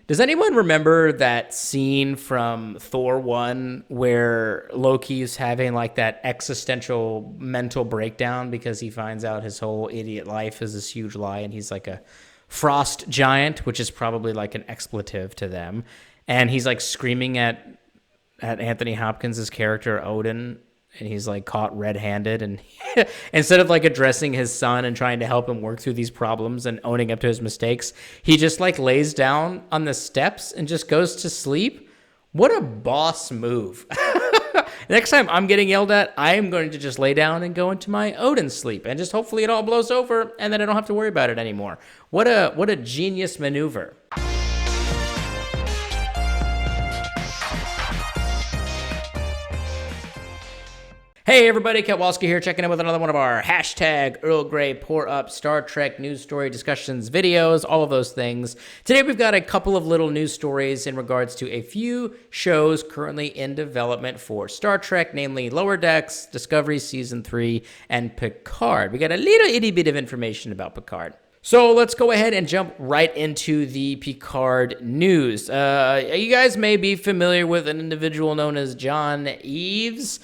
Does anyone remember that scene from Thor 1 where Loki's having like that existential mental breakdown because he finds out his whole idiot life is this huge lie and he's like a frost giant, which is probably like an expletive to them. And he's like screaming at Anthony Hopkins' character Odin, and he's like caught red-handed, and instead of like addressing his son and trying to help him work through these problems and owning up to his mistakes, he just like lays down on the steps and just goes to sleep. What a boss move. Next time I'm getting yelled at, I am going to just lay down and go into my Odin sleep and just hopefully it all blows over and then I don't have to worry about it anymore. What a genius maneuver. Hey everybody, Ketwolski here, checking in with another one of our hashtag Earl Grey Pour Up Star Trek news story discussions videos, all of those things. Today we've got a couple of little news stories in regards to a few shows currently in development for Star Trek, namely Lower Decks, Discovery Season 3, and Picard. We got a little itty bit of information about Picard. So let's go ahead and jump right into the Picard news. You guys may be familiar with an individual known as John Eves.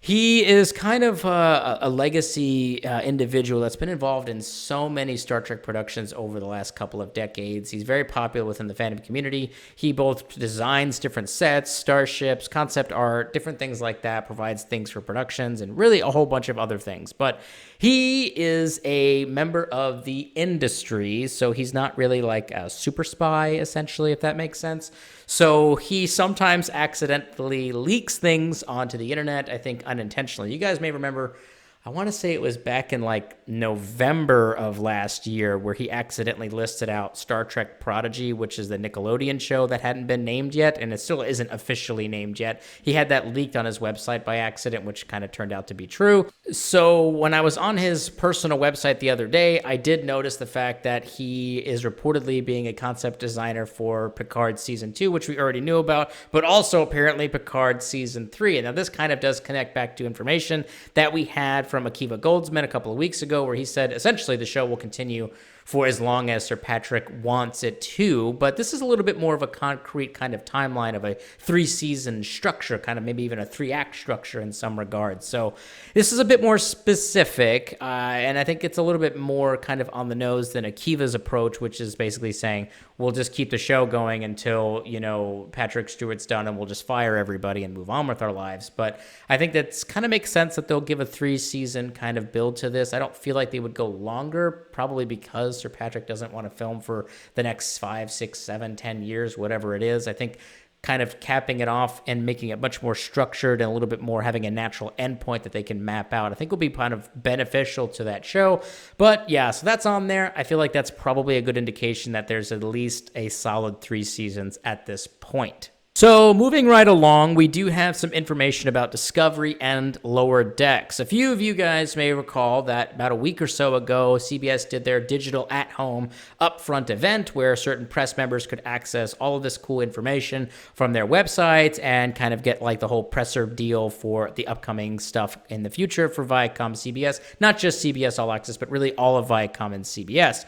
He is kind of a legacy individual that's been involved in so many Star Trek productions over the last couple of decades. He's very popular within the fandom community. He both designs different sets, starships, concept art, different things like that, provides things for productions, and really a whole bunch of other things. But he is a member of the industry, so he's not really like a super spy, essentially, if that makes sense. So he sometimes accidentally leaks things onto the internet, I think unintentionally. You guys may remember, I want to say it was back in like November of last year where he accidentally listed out Star Trek Prodigy, which is the Nickelodeon show that hadn't been named yet, and it still isn't officially named yet. He had that leaked on his website by accident, which kind of turned out to be true. So when I was on his personal website the other day, I did notice the fact that he is reportedly being a concept designer for Picard Season 2, which we already knew about, but also apparently Picard Season 3. And now this kind of does connect back to information that we had from Akiva Goldsman a couple of weeks ago, where he said essentially the show will continue for as long as Sir Patrick wants it to, but this is a little bit more of a concrete kind of timeline of a 3-season structure, kind of maybe even a 3-act structure in some regards. So this is a bit more specific, and I think it's a little bit more kind of on the nose than Akiva's approach, which is basically saying, we'll just keep the show going until, you know, Patrick Stewart's done and we'll just fire everybody and move on with our lives. But I think that's kind of makes sense that they'll give a 3-season kind of build to this. I don't feel like they would go longer, probably because Sir Patrick doesn't want to film for the next 5, 6, 7, 10 years, whatever it is. I think kind of capping it off and making it much more structured and a little bit more having a natural endpoint that they can map out, I think will be kind of beneficial to that show. But yeah, so that's on there. I feel like that's probably a good indication that there's at least a solid 3 seasons at this point. So moving right along, we do have some information about Discovery and Lower Decks. A few of you guys may recall that about a week or so ago, CBS did their digital at-home upfront event where certain press members could access all of this cool information from their websites and kind of get like the whole presser deal for the upcoming stuff in the future for Viacom CBS. Not just CBS All Access, but really all of Viacom and CBS.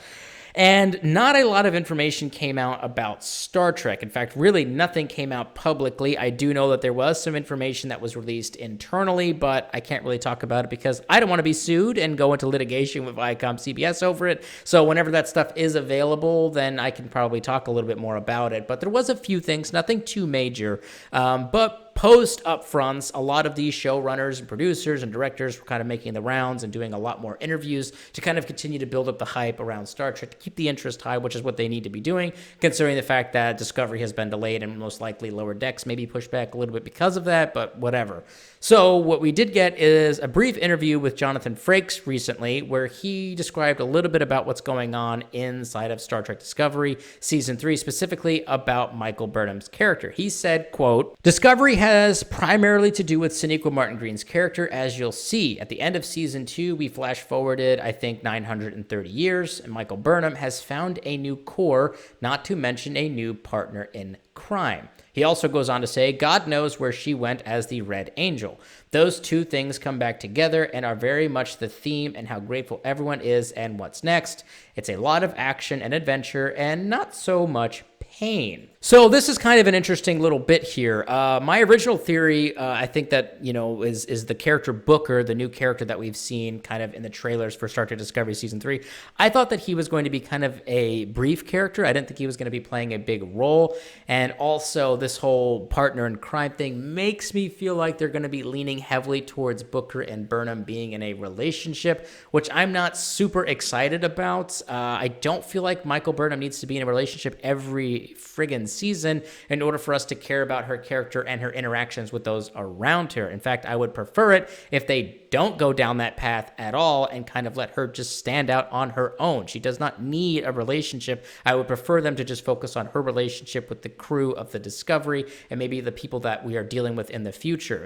And not a lot of information came out about Star Trek. In fact, really nothing came out publicly. I do know that there was some information that was released internally, but I can't really talk about it because I don't want to be sued and go into litigation with Viacom CBS over it. So whenever that stuff is available, then I can probably talk a little bit more about it. But there was a few things, nothing too major. But post upfronts, a lot of these showrunners and producers and directors were kind of making the rounds and doing a lot more interviews to kind of continue to build up the hype around Star Trek, to keep the interest high, which is what they need to be doing, considering the fact that Discovery has been delayed and most likely Lower Decks maybe pushed back a little bit because of that, but whatever. So what we did get is a brief interview with Jonathan Frakes recently, where he described a little bit about what's going on inside of Star Trek Discovery Season 3, specifically about Michael Burnham's character. He said, quote, "Discovery has primarily to do with Sonequa Martin Green's character, as you'll see. At the end of Season 2, we flash forwarded, I think, 930 years, and Michael Burnham has found a new core, not to mention a new partner in crime." He also goes on to say, "God knows where she went as the Red Angel. Those two things come back together and are very much the theme and how grateful everyone is and what's next. It's a lot of action and adventure and not so much pain. So this is kind of an interesting little bit here. My original theory, I think that, is the character Booker, the new character that we've seen kind of in the trailers for Star Trek Discovery Season 3. I thought that he was going to be kind of a brief character. I didn't think he was going to be playing a big role. And also this whole partner in crime thing makes me feel like they're going to be leaning heavily towards Booker and Burnham being in a relationship, which I'm not super excited about. I don't feel like Michael Burnham needs to be in a relationship every friggin' season in order for us to care about her character and her interactions with those around her. In fact, I would prefer it if they don't go down that path at all and kind of let her just stand out on her own. She does not need a relationship. I would prefer them to just focus on her relationship with the crew of the Discovery and maybe the people that we are dealing with in the future.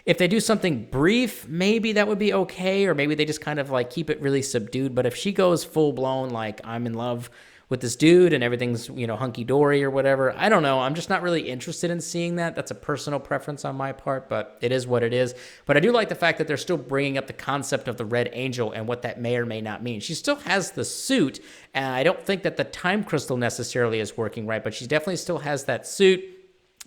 If they do something brief, maybe that would be okay, or maybe they just kind of like keep it really subdued. But if she goes full blown, like I'm in love with this dude and everything's, hunky-dory or whatever, I don't know. I'm just not really interested in seeing that. That's a personal preference on my part, but it is what it is. But I do like the fact that they're still bringing up the concept of the Red Angel and what that may or may not mean. She still has the suit, and I don't think that the time crystal necessarily is working right, but she definitely still has that suit.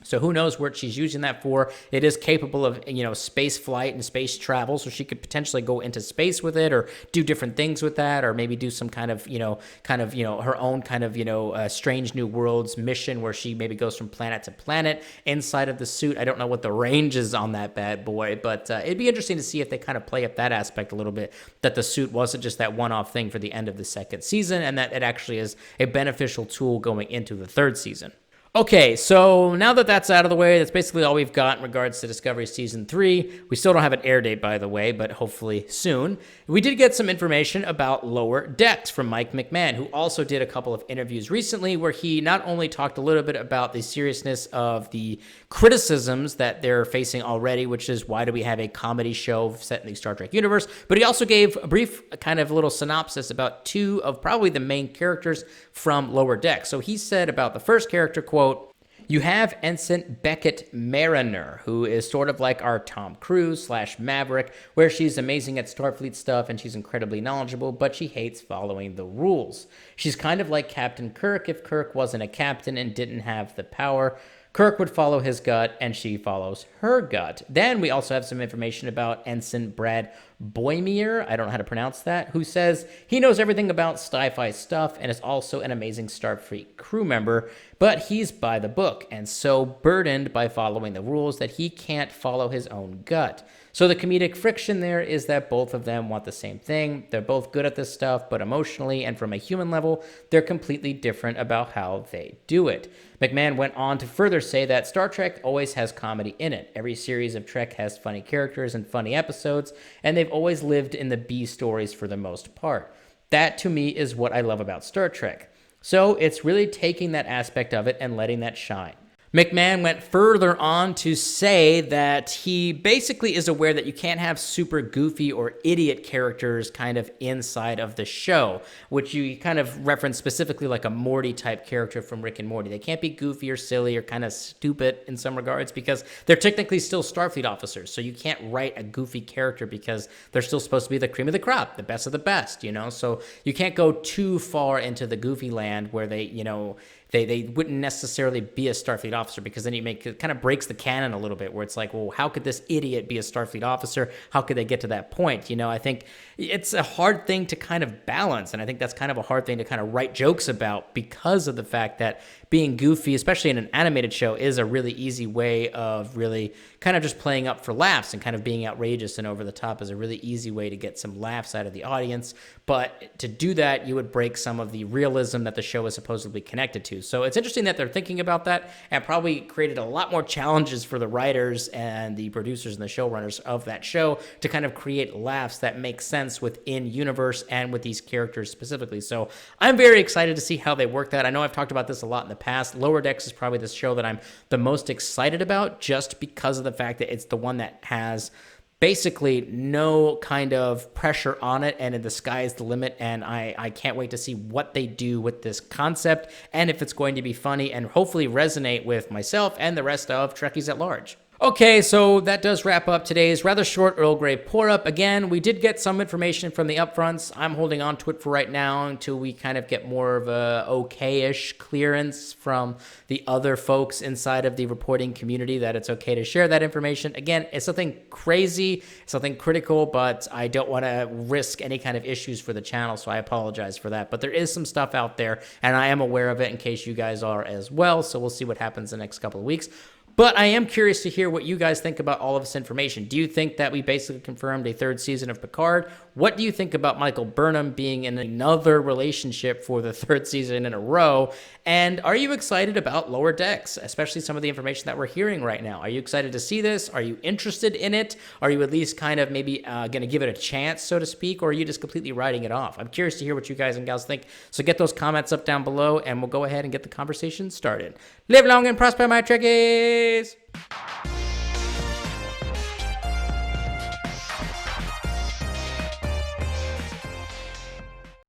So who knows what she's using that for. It is capable of, space flight and space travel, so she could potentially go into space with it or do different things with that, or maybe do some kind of, her own kind of, Strange New Worlds mission where she maybe goes from planet to planet inside of the suit. I don't know what the range is on that bad boy, but it'd be interesting to see if they kind of play up that aspect a little bit, that the suit wasn't just that one-off thing for the end of the second season, and that it actually is a beneficial tool going into the third season. Okay, so now that that's out of the way, that's basically all we've got in regards to Discovery Season 3. We still don't have an air date, by the way, but hopefully soon. We did get some information about Lower Decks from Mike McMahon, who also did a couple of interviews recently where he not only talked a little bit about the seriousness of the criticisms that they're facing already, which is why do we have a comedy show set in the Star Trek universe, but he also gave a brief kind of little synopsis about two of probably the main characters from Lower Decks. So he said about the first character, quote, "You have Ensign Beckett Mariner, who is sort of like our Tom Cruise / Maverick, where she's amazing at Starfleet stuff and she's incredibly knowledgeable, but she hates following the rules. She's kind of like Captain Kirk if Kirk wasn't a captain and didn't have the power. Kirk would follow his gut, and she follows her gut." Then we also have some information about Ensign Brad Boimier, I don't know how to pronounce that, who says he knows everything about sci-fi stuff and is also an amazing Starfleet crew member, but he's by the book and so burdened by following the rules that he can't follow his own gut. So the comedic friction there is that both of them want the same thing. They're both good at this stuff, but emotionally and from a human level, they're completely different about how they do it. McMahon went on to further say that Star Trek always has comedy in it. Every series of Trek has funny characters and funny episodes, and they've always lived in the B stories for the most part. That, to me, is what I love about Star Trek. So it's really taking that aspect of it and letting that shine. McMahon went further on to say that he basically is aware that you can't have super goofy or idiot characters kind of inside of the show, which you kind of reference specifically like a Morty type character from Rick and Morty. They can't be goofy or silly or kind of stupid in some regards because they're technically still Starfleet officers. So you can't write a goofy character because they're still supposed to be the cream of the crop, the best of the best, So you can't go too far into the goofy land where they wouldn't necessarily be a Starfleet officer, because then it kind of breaks the canon a little bit, where it's like, well, how could this idiot be a Starfleet officer? How could they get to that point? I think it's a hard thing to kind of balance, and I think that's kind of a hard thing to kind of write jokes about, because of the fact that being goofy, especially in an animated show, is a really easy way of really kind of just playing up for laughs, and kind of being outrageous and over the top is a really easy way to get some laughs out of the audience. But to do that, you would break some of the realism that the show is supposedly connected to. So it's interesting that they're thinking about that, and probably created a lot more challenges for the writers and the producers and the showrunners of that show to kind of create laughs that make sense within universe and with these characters specifically. So I'm very excited to see how they work that. I know I've talked about this a lot in the past. Lower Decks is probably the show that I'm the most excited about, just because of the fact that it's the one that has basically no kind of pressure on it, and the sky is the limit, and I can't wait to see what they do with this concept, and if it's going to be funny and hopefully resonate with myself and the rest of Trekkies at large. Okay, so that does wrap up today's rather short Earl Grey pour up. Again, we did get some information from the upfronts. I'm holding on to it for right now until we kind of get more of a okay-ish clearance from the other folks inside of the reporting community that it's okay to share that information. Again, it's something crazy, something critical, but I don't want to risk any kind of issues for the channel, so I apologize for that. But there is some stuff out there, and I am aware of it in case you guys are as well, so we'll see what happens the next couple of weeks. But I am curious to hear what you guys think about all of this information. Do you think that we basically confirmed a third season of Picard? What do you think about Michael Burnham being in another relationship for the third season in a row? And are you excited about Lower Decks, especially some of the information that we're hearing right now? Are you excited to see this? Are you interested in it? Are you at least kind of maybe going to give it a chance, so to speak? Or are you just completely writing it off? I'm curious to hear what you guys and gals think. So get those comments up down below, and we'll go ahead and get the conversation started. Live long and prosper, my Trekkies!